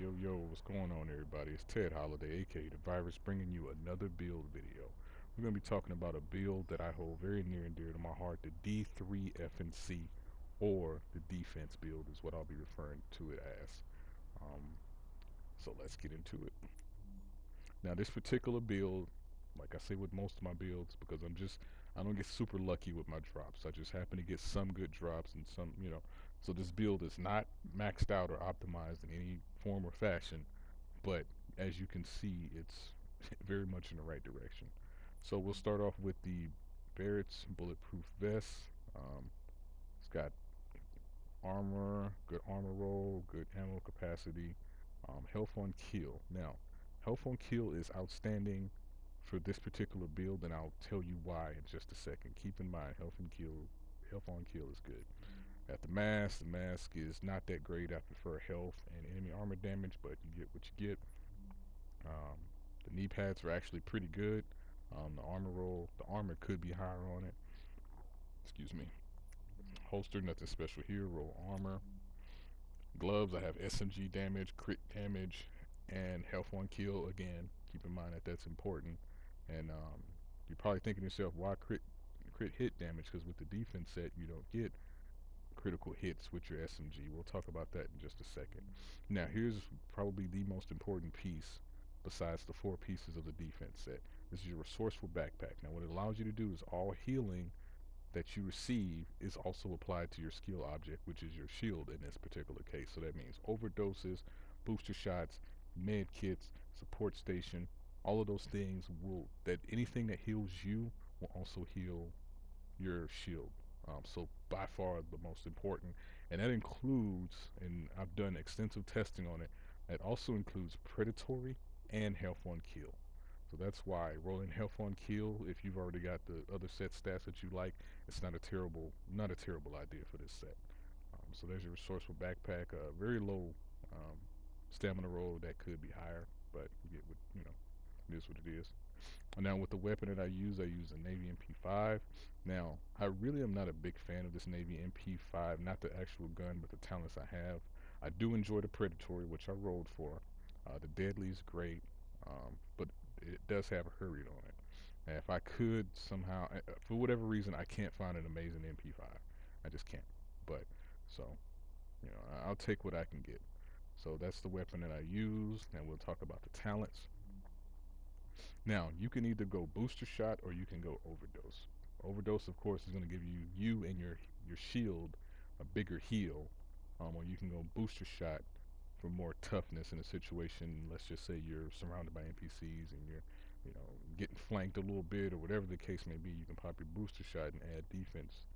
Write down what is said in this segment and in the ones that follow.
Yo, yo, what's going on, everybody? It's Ted Holiday, aka The Virus, bringing you another build video. We're going to be talking about a build that I hold very near and dear to my heart, the D3 FNC, or the defense build is what I'll be referring to it as. Um, so let's get into it. Now, this particular build, like I say with most of my builds, because I don't get super lucky with my drops. I just happen to get some good drops and some. So this build is not maxed out or optimized in any form or fashion, but as you can see, it's very much in the right direction. So we'll start off with the Barrett's bulletproof vest. It's got armor, good armor roll, good ammo capacity, health on kill. Now, health on kill is outstanding for this particular build, and I'll tell you why in just a second. Keep in mind, health on kill is good. At the mask is not that great. I prefer health and enemy armor damage, but you get what you get. The knee pads are actually pretty good. The armor could be higher on it. Excuse me. Holster, nothing special here. Roll armor. Gloves, I have SMG damage, crit damage, and health on kill. Again, keep in mind that that's important. And you're probably thinking to yourself, why crit hit damage? Because with the defense set, you don't get critical hits with your SMG. We'll talk about that in just a second. Now, here's probably the most important piece besides the 4 pieces of the defense set. This is your resourceful backpack. Now, what it allows you to do is all healing that you receive is also applied to your skill object, which is your shield in this particular case. So that means overdoses, booster shots, med kits, support station, all of those things anything that heals you will also heal your shield. So by far the most important, and that includes, and I've done extensive testing on it, that also includes predatory and health on kill. So that's why rolling health on kill, if you've already got the other set stats that you like, it's not a terrible idea for this set. So there's your resourceful backpack, very low stamina roll that could be higher, but you get what it is what it is. Now with the weapon that I use a Navy MP5. Now, I really am not a big fan of this Navy MP5, not the actual gun, but the talents I have. I do enjoy the Predatory, which I rolled for. The Deadly is great, but it does have a Hurried on it. And if I could somehow, for whatever reason, I can't find an amazing MP5. I just can't. But, so, I'll take what I can get. So that's the weapon that I use, and we'll talk about the talents. Now, you can either go booster shot or you can go overdose. Overdose, of course, is going to give you and your shield a bigger heal. Or you can go booster shot for more toughness in a situation. Let's just say you're surrounded by NPCs and you're, getting flanked a little bit or whatever the case may be. You can pop your booster shot and add defense,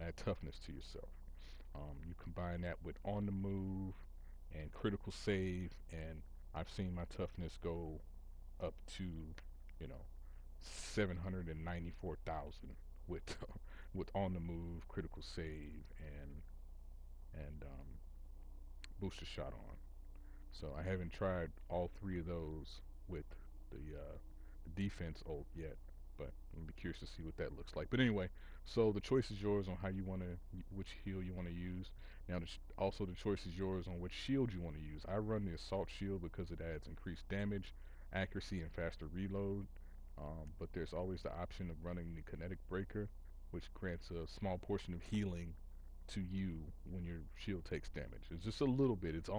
add toughness to yourself. You combine that with on the move and critical save, and I've seen my toughness go up to, you know, 794,000 with with on the move, critical save, and booster shot on. So I haven't tried all 3 of those with the defense ult yet, but I'm be curious to see what that looks like. But anyway, so the choice is yours on how you want to, which heal you want to use. Now, also the choice is yours on which shield you want to use. I run the assault shield because it adds increased damage, accuracy, and faster reload. But there's always the option of running the kinetic breaker, which grants a small portion of healing to you when your shield takes damage. It's just a little bit. It's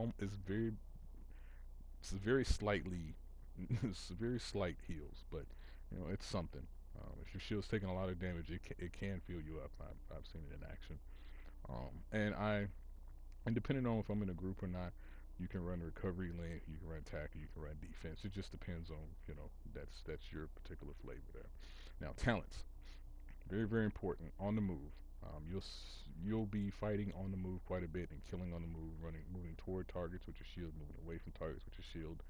very slightly, it's very slight heals, but it's something. If your shield's taking a lot of damage, it can fill you up. I've seen it in action. And depending on if I'm in a group or not, you can run recovery link, you can run tackle, you can run defense. It just depends on, that's your particular flavor there. Now, talents, very, very important. On the move, you'll be fighting on the move quite a bit and killing on the move, moving toward targets with your shield, moving away from targets with your shield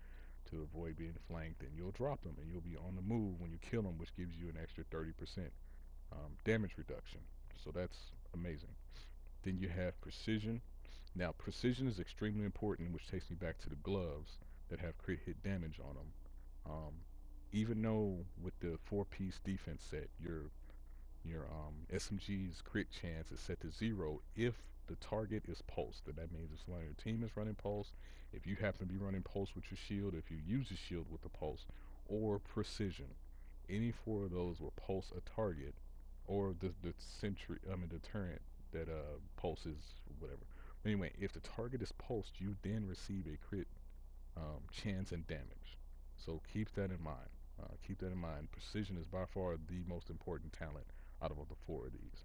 to avoid being flanked, and you'll drop them, and you'll be on the move when you kill them, which gives you an extra 30% damage reduction. So that's amazing. Then you have precision. Now, precision is extremely important, which takes me back to the gloves that have crit hit damage on them. Even though with the 4-piece defense set, your SMG's crit chance is set to 0 if the target is pulse. And that means if someone on your team is running pulse, if you happen to be running pulse with your shield, if you use your shield with the pulse, or precision, any four of those will pulse a target, or the sentry, deterrent that pulses whatever. Anyway, if the target is pulsed, you then receive a crit chance and damage. So keep that in mind. Keep that in mind. Precision is by far the most important talent out of all the four of these.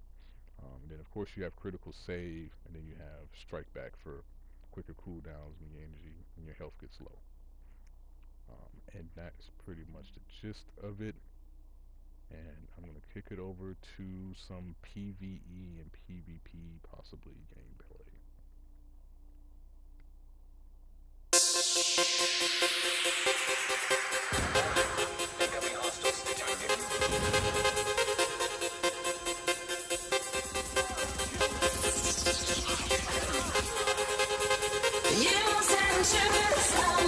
Then of course you have critical save, and then you have strike back for quicker cooldowns when your health gets low. And that's pretty much the gist of it. And I'm gonna kick it over to some PvE and PvP possibly gameplay. You send sugar.